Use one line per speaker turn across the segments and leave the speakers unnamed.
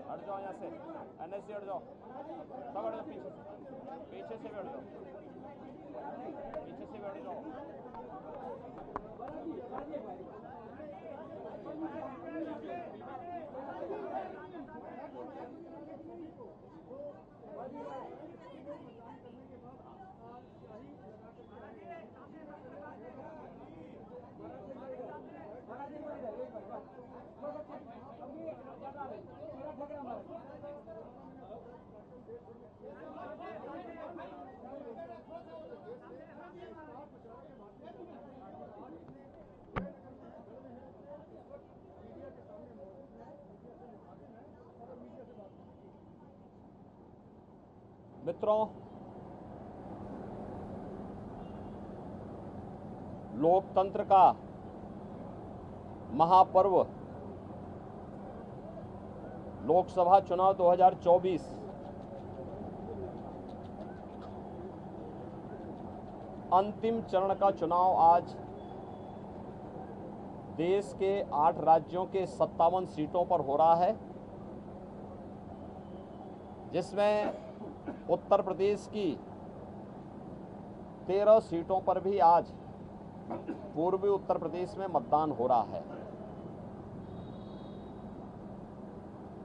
हट जाओ यहाँ से, एनएस से हट जाओ, सब हट जाओ, पीछे से भी हट जाओ, पीछे से भी हट जाओ। मित्रों, लोकतंत्र का महापर्व लोकसभा चुनाव 2024 अंतिम चरण का चुनाव आज देश के 8 राज्यों के 57 सीटों पर हो रहा है, जिसमें उत्तर प्रदेश की 13 सीटों पर भी आज पूर्वी उत्तर प्रदेश में मतदान हो रहा है।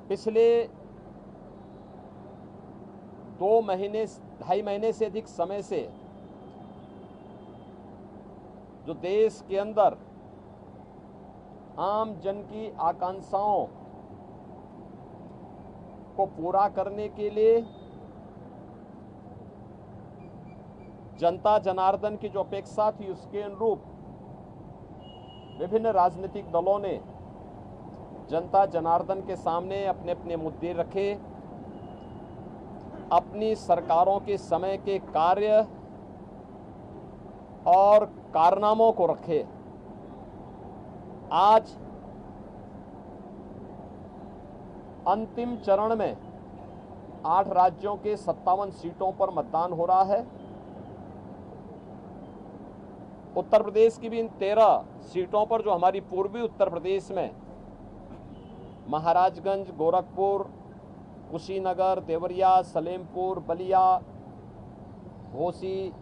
पिछले 2.5 महीने से अधिक समय से जो देश के अंदर आम जन की आकांक्षाओं को पूरा करने के लिए जनता जनार्दन की जो अपेक्षा थी, उसके अनुरूप विभिन्न राजनीतिक दलों ने जनता जनार्दन के सामने अपने अपने मुद्दे रखे, अपनी सरकारों के समय के कार्य और कारनामों को रखे। आज अंतिम चरण में 8 राज्यों के 57 सीटों पर मतदान हो रहा है। उत्तर प्रदेश की भी इन 13 सीटों पर, जो हमारी पूर्वी उत्तर प्रदेश में महाराजगंज, गोरखपुर, कुशीनगर, देवरिया, सलेमपुर, बलिया, घोसी,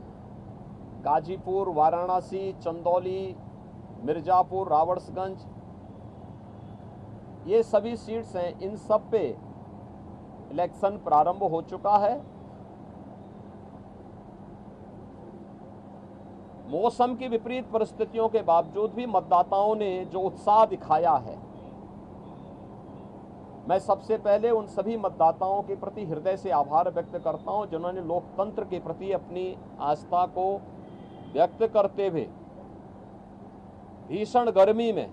गाजीपुर, वाराणसी, चंदौली, मिर्जापुर, रावड़सगंज, ये सभी सीट्स हैं। इन सब पे इलेक्शन प्रारंभ हो चुका है। मौसम की विपरीत परिस्थितियों के बावजूद भी मतदाताओं ने जो उत्साह दिखाया है, मैं सबसे पहले उन सभी मतदाताओं के प्रति हृदय से आभार व्यक्त करता हूं, जिन्होंने लोकतंत्र के प्रति अपनी आस्था को व्यक्त करते हुए भीषण गर्मी में,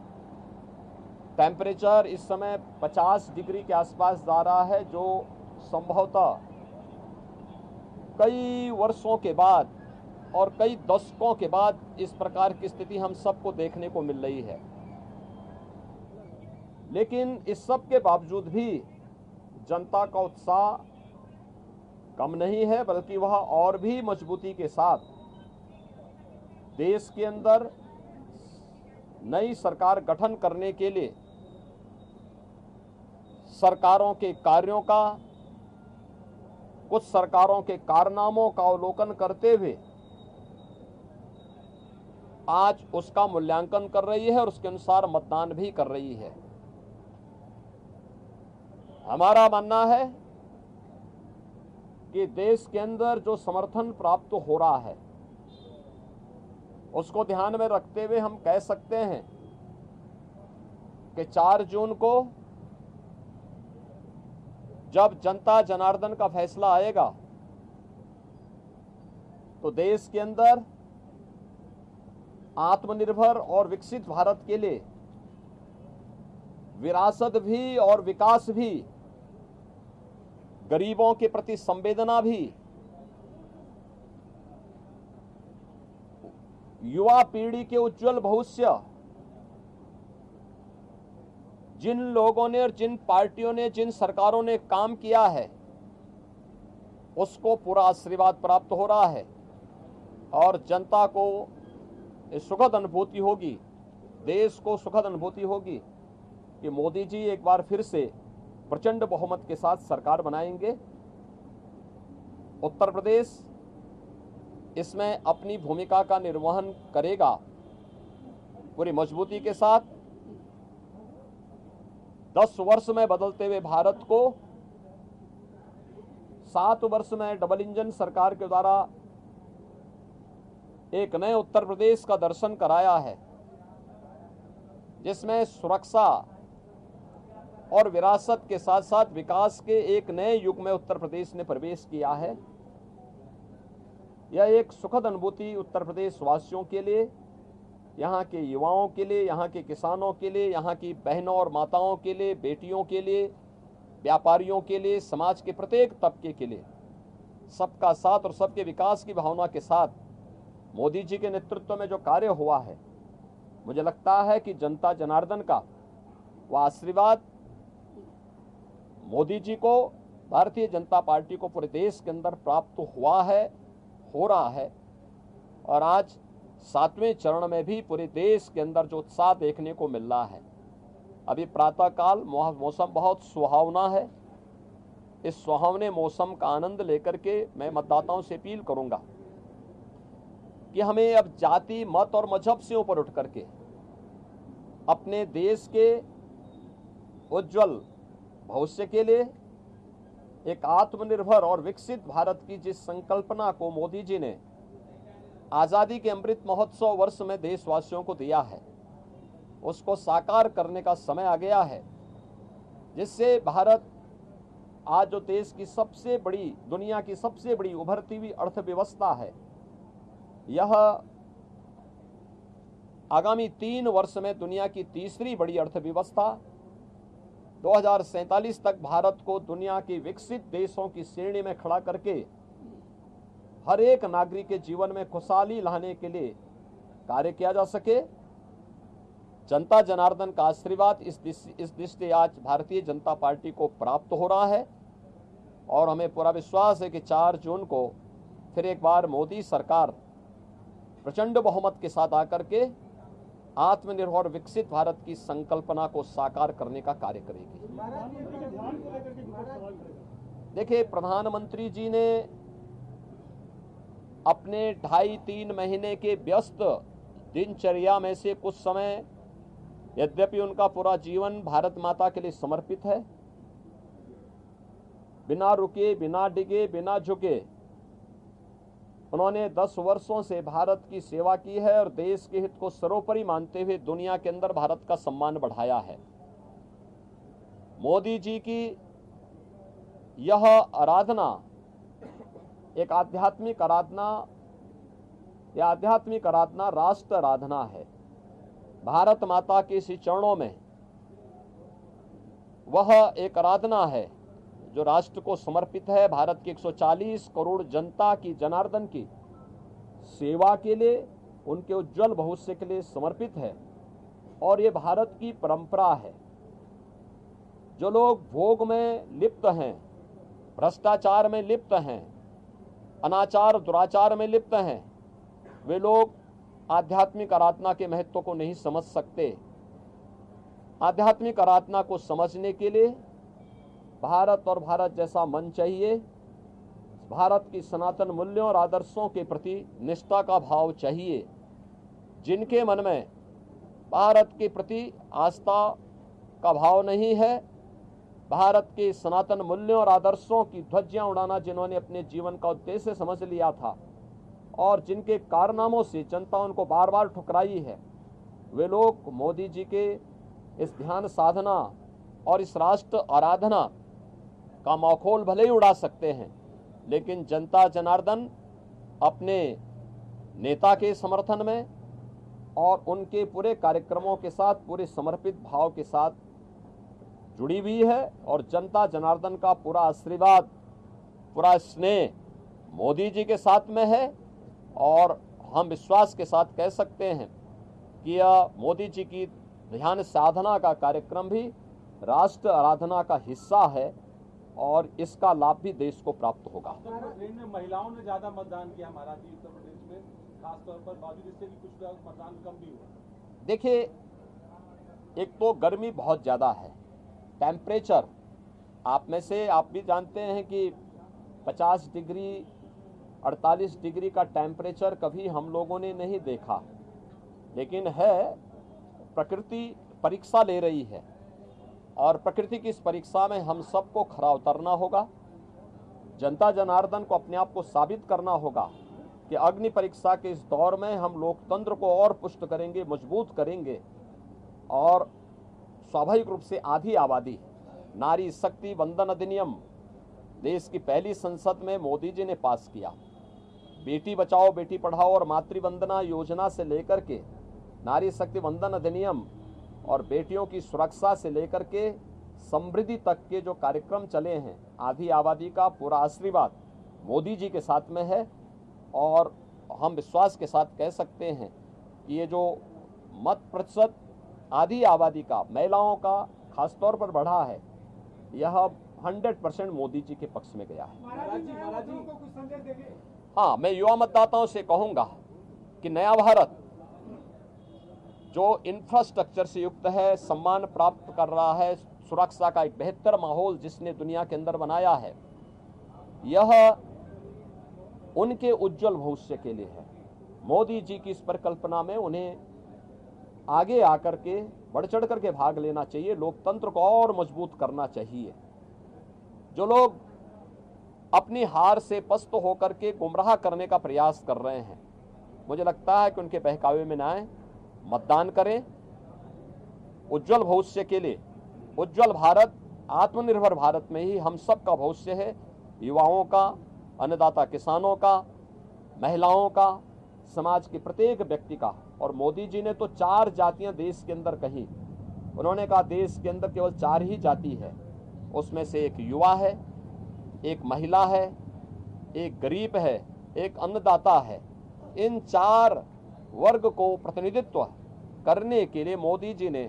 टेम्परेचर इस समय 50 डिग्री के आसपास जा रहा है, जो संभवतः कई वर्षों के बाद और कई दशकों के बाद इस प्रकार की स्थिति हम सबको देखने को मिल रही है। लेकिन इस सब के बावजूद भी जनता का उत्साह कम नहीं है, बल्कि वह और भी मजबूती के साथ देश के अंदर नई सरकार गठन करने के लिए सरकारों के कार्यों का, कुछ सरकारों के कारनामों का अवलोकन करते हुए आज उसका मूल्यांकन कर रही है और उसके अनुसार मतदान भी कर रही है। हमारा मानना है कि देश के अंदर जो समर्थन प्राप्त हो रहा है, उसको ध्यान में रखते हुए हम कह सकते हैं कि 4 जून को जब जनता जनार्दन का फैसला आएगा, तो देश के अंदर आत्मनिर्भर और विकसित भारत के लिए विरासत भी और विकास भी, गरीबों के प्रति संवेदना भी, युवा पीढ़ी के उज्जवल भविष्य, जिन लोगों ने और जिन पार्टियों ने, जिन सरकारों ने काम किया है, उसको पूरा आशीर्वाद प्राप्त हो रहा है और जनता को सुखद अनुभूति होगी, देश को सुखद अनुभूति होगी कि मोदी जी एक बार फिर से प्रचंड बहुमत के साथ सरकार बनाएंगे। उत्तर प्रदेश इसमें अपनी भूमिका का निर्वहन करेगा पूरी मजबूती के साथ। 10 वर्ष में बदलते हुए भारत को 7 वर्ष में डबल इंजन सरकार के द्वारा एक नए उत्तर प्रदेश का दर्शन कराया है, जिसमें सुरक्षा और विरासत के साथ साथ विकास के एक नए युग में उत्तर प्रदेश ने प्रवेश किया है। यह एक सुखद अनुभूति उत्तर प्रदेश वासियों के लिए, यहाँ के युवाओं के लिए, यहाँ के किसानों के लिए, यहाँ की बहनों और माताओं के लिए, बेटियों के लिए, व्यापारियों के लिए, समाज के प्रत्येक तबके के लिए सबका साथ और सबके विकास की भावना के साथ मोदी जी के नेतृत्व में जो कार्य हुआ है, मुझे लगता है कि जनता जनार्दन का वह आशीर्वाद मोदी जी को, भारतीय जनता पार्टी को पूरे देश के अंदर प्राप्त हुआ है, हो रहा है। और आज 7वें चरण में भी पूरे देश के अंदर जो उत्साह देखने को मिल रहा है। अभी प्रातःकाल मौसम बहुत सुहावना है। इस सुहावने मौसम का आनंद लेकर के मैं मतदाताओं से अपील करूंगा कि हमें अब जाति, मत और मजहब से ऊपर उठ करके अपने देश के उज्जवल भविष्य के लिए एक आत्मनिर्भर और विकसित भारत की जिस संकल्पना को मोदी जी ने आज़ादी के अमृत महोत्सव वर्ष में देशवासियों को दिया है, उसको साकार करने का समय आ गया है, जिससे भारत आज जो देश की सबसे बड़ी, दुनिया की सबसे बड़ी उभरती हुई अर्थव्यवस्था है, यह आगामी 3 वर्ष में दुनिया की तीसरी बड़ी अर्थव्यवस्था 2047 तक भारत को दुनिया के विकसित देशों की श्रेणी में खड़ा करके हर एक नागरिक के जीवन में खुशहाली लाने के लिए कार्य किया जा सके। जनता जनार्दन का आशीर्वाद इस दृष्टि आज भारतीय जनता पार्टी को प्राप्त हो रहा है और हमें पूरा विश्वास है कि 4 जून को फिर एक बार मोदी सरकार प्रचंड बहुमत के साथ आकर के आत्मनिर्भर विकसित भारत की संकल्पना को साकार करने का कार्य करेगी। देखिए, प्रधानमंत्री जी ने अपने 2.5-3 महीने के व्यस्त दिनचर्या में से कुछ समय, यद्यपि उनका पूरा जीवन भारत माता के लिए समर्पित है, बिना रुके, बिना डिगे, बिना झुके उन्होंने 10 वर्षों से भारत की सेवा की है और देश के हित को सर्वोपरि मानते हुए दुनिया के अंदर भारत का सम्मान बढ़ाया है। मोदी जी की यह आराधना एक आध्यात्मिक आराधना, यह आध्यात्मिक आराधना राष्ट्र आराधना है। भारत माता के इस चरणों में वह एक आराधना है जो राष्ट्र को समर्पित है, भारत की 140 करोड़ जनता की, जनार्दन की सेवा के लिए, उनके उज्जवल भविष्य के लिए समर्पित है। और ये भारत की परंपरा है। जो लोग भोग में लिप्त हैं, भ्रष्टाचार में लिप्त हैं, अनाचार दुराचार में लिप्त हैं, वे लोग आध्यात्मिक आराधना के महत्व को नहीं समझ सकते। आध्यात्मिक आराधना को समझने के लिए भारत और भारत जैसा मन चाहिए। भारत की सनातन मूल्यों और आदर्शों के प्रति निष्ठा का भाव चाहिए। जिनके मन में भारत के प्रति आस्था का भाव नहीं है, भारत के सनातन मूल्यों और आदर्शों की ध्वजियां उड़ाना जिन्होंने अपने जीवन का उद्देश्य समझ लिया था और जिनके कारनामों से जनता उनको बार बार ठुकराई है, वे लोग मोदी जी के इस ध्यान साधना और इस राष्ट्र आराधना का मखौल भले ही उड़ा सकते हैं, लेकिन जनता जनार्दन अपने नेता के समर्थन में और उनके पूरे कार्यक्रमों के साथ पूरे समर्पित भाव के साथ जुड़ी हुई है। और जनता जनार्दन का पूरा आशीर्वाद, पूरा स्नेह मोदी जी के साथ में है। और हम विश्वास के साथ कह सकते हैं कि यह मोदी जी की ध्यान साधना का कार्यक्रम भी राष्ट्र आराधना का हिस्सा है। और इसका लाभ भी देश को प्राप्त होगा।
उत्तर प्रदेश में महिलाओं ने ज्यादा मतदान किया महाराज जी, उत्तर प्रदेश में खासतौर पर, बावजूद इससे भी कुछ मतदान कम भी हुआ।
देखिए, एक तो गर्मी बहुत ज़्यादा है, टेम्परेचर आप में से आप भी जानते हैं कि 50 डिग्री 48 डिग्री का टेम्परेचर कभी हम लोगों ने नहीं देखा, लेकिन है प्रकृति परीक्षा ले रही है और प्रकृति की इस परीक्षा में हम सबको खरा उतरना होगा। जनता जनार्दन को अपने आप को साबित करना होगा कि अग्नि परीक्षा के इस दौर में हम लोकतंत्र को और पुष्ट करेंगे, मजबूत करेंगे और स्वाभाविक रूप से आधी आबादी नारी शक्ति वंदन अधिनियम देश की पहली संसद में मोदी जी ने पास किया। बेटी बचाओ बेटी पढ़ाओ और मातृवंदना योजना से लेकर के नारी शक्ति वंदन अधिनियम और बेटियों की सुरक्षा से लेकर के समृद्धि तक के जो कार्यक्रम चले हैं, आधी आबादी का पूरा आशीर्वाद मोदी जी के साथ में है और हम विश्वास के साथ कह सकते हैं कि ये जो मत प्रतिशत आधी आबादी का, महिलाओं का खासतौर पर बढ़ा है, यह 100% मोदी जी के पक्ष में गया है।
महाराज जी को कुछ संदेश देंगे?
हाँ, मैं युवा मतदाताओं से कहूंगा कि नया भारत जो इंफ्रास्ट्रक्चर से युक्त है, सम्मान प्राप्त कर रहा है, सुरक्षा का एक बेहतर माहौल जिसने दुनिया के अंदर बनाया है, यह उनके उज्जवल भविष्य के लिए है। मोदी जी की इस परिकल्पना में उन्हें आगे आकर के बढ़ चढ़ करके भाग लेना चाहिए, लोकतंत्र को और मजबूत करना चाहिए। जो लोग अपनी हार से पस्त होकर के गुमराह करने का प्रयास कर रहे हैं, मुझे लगता है कि उनके बहकावे में ना आए, मतदान करें। उज्जवल भविष्य के लिए, उज्जवल भारत, आत्मनिर्भर भारत में ही हम सब का भविष्य है, युवाओं का, अन्नदाता किसानों का, महिलाओं का, समाज के प्रत्येक व्यक्ति का। और मोदी जी ने तो 4 जातियां देश के अंदर कही। उन्होंने कहा देश के अंदर केवल 4 ही जाति है, उसमें से एक युवा है, एक महिला है, एक गरीब है, एक अन्नदाता है। इन 4 वर्ग को प्रतिनिधित्व करने के लिए मोदी जी ने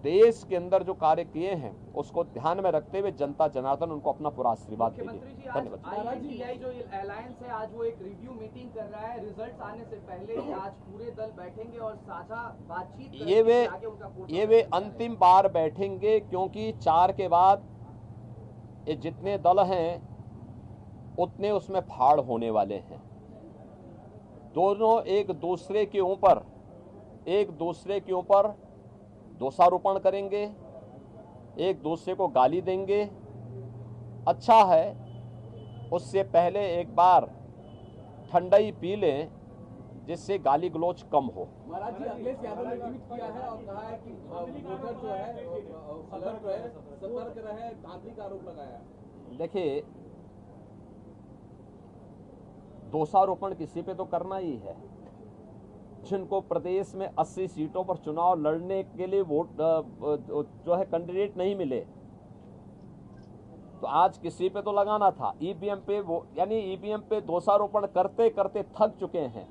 देश के अंदर जो कार्य किए हैं उसको ध्यान में रखते हुए जनता जनार्दन उनको अपना पूरा आशीर्वाद देंगे। धन्यवाद।
INDI जो अलायंस है आज वो एक रिव्यू मीटिंग कर रहा है, रिजल्ट्स आने से पहले ही आज पूरे दल बैठेंगे और साझा बातचीत करेंगे।
ये वे अंतिम बार बैठेंगे, क्योंकि 4 के बाद ये जितने दल हैं उतने उसमें फाड़ होने वाले हैं। दोनों एक दूसरे के ऊपर दोषारोपण करेंगे, एक दूसरे को गाली देंगे। अच्छा है उससे पहले एक बार ठंडाई पी लें जिससे गाली गलोच कम हो।
महाराज जी, अखिलेश यादव ने ट्वीट किया है और कहा है कि वोटर जो है सतर्क रहे, धांधली का आरोप लगाया है।
देखिए, दोषारोपण किसी पे तो करना ही है। जिनको प्रदेश में 80 सीटों पर चुनाव लड़ने के लिए वोट जो है कैंडिडेट नहीं मिले, तो आज किसी पे तो लगाना था। ईवीएम पे यानी ईवीएम पे दोषारोपण करते करते थक चुके हैं।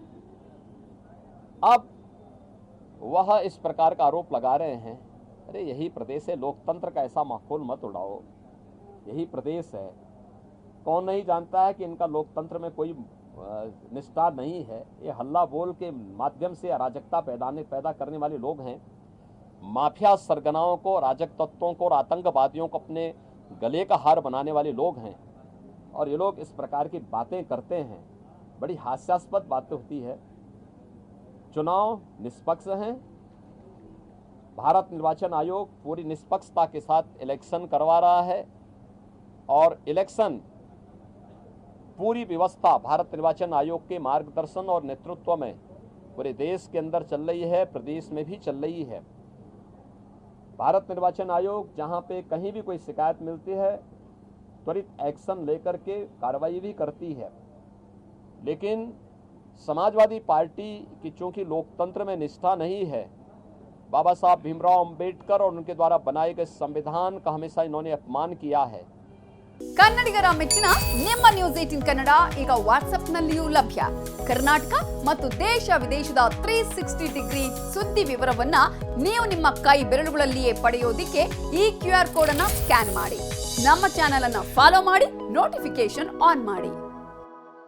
अब वह इस प्रकार का आरोप लगा रहे हैं। अरे यही प्रदेश है, लोकतंत्र का ऐसा माहौल मत उड़ाओ, यही प्रदेश है। कौन नहीं जानता है कि इनका लोकतंत्र में कोई निष्ठा नहीं है। ये हल्ला बोल के माध्यम से अराजकता पैदा करने वाले लोग हैं। माफिया सरगनाओं को, राजक तत्वों को और आतंकवादियों को अपने गले का हार बनाने वाले लोग हैं और ये लोग इस प्रकार की बातें करते हैं। बड़ी हास्यास्पद बातें होती है। चुनाव निष्पक्ष हैं, भारत निर्वाचन आयोग पूरी निष्पक्षता के साथ इलेक्शन करवा रहा है और इलेक्शन पूरी व्यवस्था भारत निर्वाचन आयोग के मार्गदर्शन और नेतृत्व में पूरे देश के अंदर चल रही है, प्रदेश में भी चल रही है। भारत निर्वाचन आयोग जहां पे कहीं भी कोई शिकायत मिलती है त्वरित एक्शन लेकर के कार्रवाई भी करती है। लेकिन समाजवादी पार्टी की चूंकि लोकतंत्र में निष्ठा नहीं है, बाबा साहब भीमराव अंबेडकर और उनके द्वारा बनाए गए संविधान का हमेशा इन्होंने अपमान किया है।
ಕನ್ನಡಿಗರ ಮೆಚ್ಚಿನ ನಿಮ್ಮ ನ್ಯೂಸ್ 18 ಕನ್ನಡ ಈಗ ವಾಟ್ಸ್ಆಪ್ನಲ್ಲಿಯೂ ಲಭ್ಯ. ಕರ್ನಾಟಕ ಮತ್ತು ದೇಶ ವಿದೇಶದ 360 ಡಿಗ್ರಿ ಸುದ್ದಿ ವಿವರವನ್ನ ನೀವು ನಿಮ್ಮ ಕೈ ಬೆರಳುಗಳಲ್ಲಿಯೇ ಪಡೆಯೋದಿಕ್ಕೆ ಈ QR ಕೋಡ್ ಅನ್ನು ಸ್ಕ್ಯಾನ್ ಮಾಡಿ. ನಮ್ಮ ಚಾನೆಲ್ ಅನ್ನ ಫಾಲೋ ಮಾಡಿ, ನೋಟಿಫಿಕೇಶನ್ ಆನ್ ಮಾಡಿ.